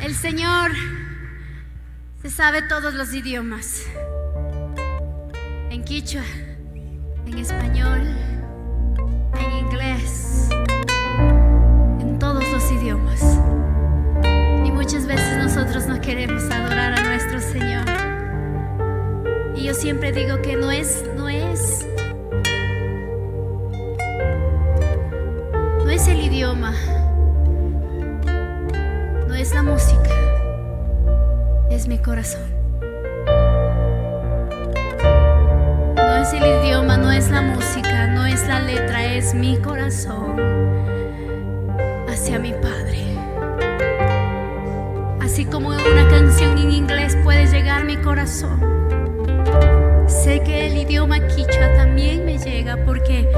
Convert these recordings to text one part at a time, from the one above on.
El Señor se sabe todos los idiomas. En quichua, en español, en inglés, en todos los idiomas. Y muchas veces nosotros no queremos adorar a nuestro Señor. Y yo siempre digo que no es el idioma, no es la música, es mi corazón. No es el idioma, no es la música, no es la letra, es mi corazón hacia mi Padre. Así como una canción en inglés puede llegar mi corazón, sé que el idioma quichua también me llega porque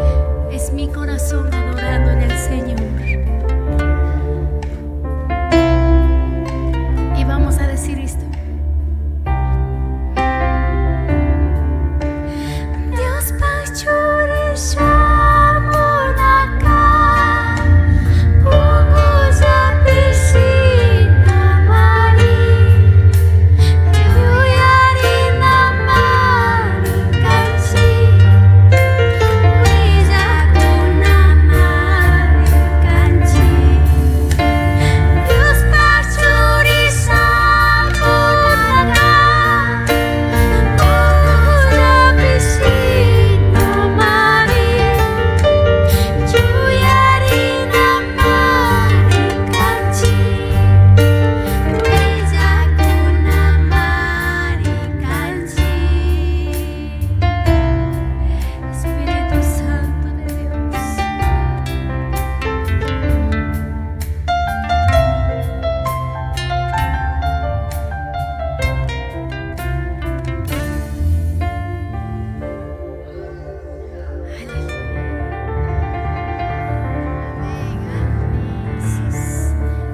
es mi corazón adorando en el Señor. Y vamos a decir esto. Dios pachore shamonaka pugusa piscina mari yuyarina mari kanchi wizakuna mari kanchi Dios pachore shamonaka pugusa piscina mari yuyarina mari kanchi wizakuna mari kanchi. Espíritu Santo de Dios,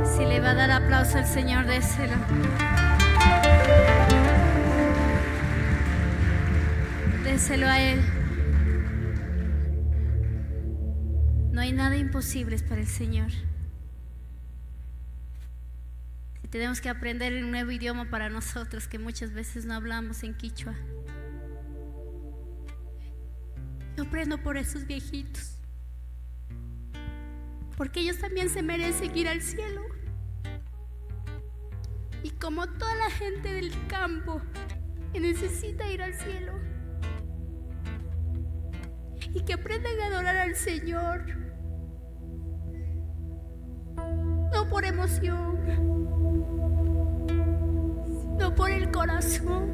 si le va a dar aplauso al Señor, déselo. Déselo a Él. No hay nada imposible para el Señor. Si tenemos que aprender un nuevo idioma para nosotros, que muchas veces no hablamos en quichua, yo aprendo por esos viejitos, porque ellos también se merecen ir al cielo. Y como toda la gente del campo que necesita ir al cielo, y que aprendan a adorar al Señor, no por emoción, sino por el corazón.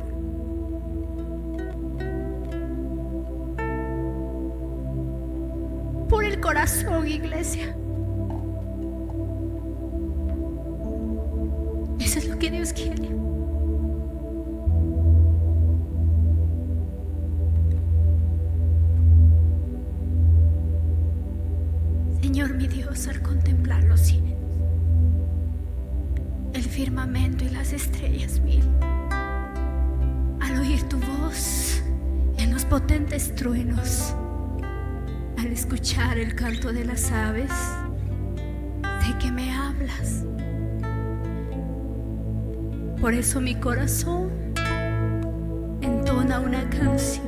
Por el corazón, iglesia. Eso es lo que Dios quiere. Señor mi Dios, al contemplar los cielos, el firmamento y las estrellas mil, al oír tu voz en los potentes truenos, al escuchar el canto de las aves, sé que me hablas. Por eso mi corazón entona una canción.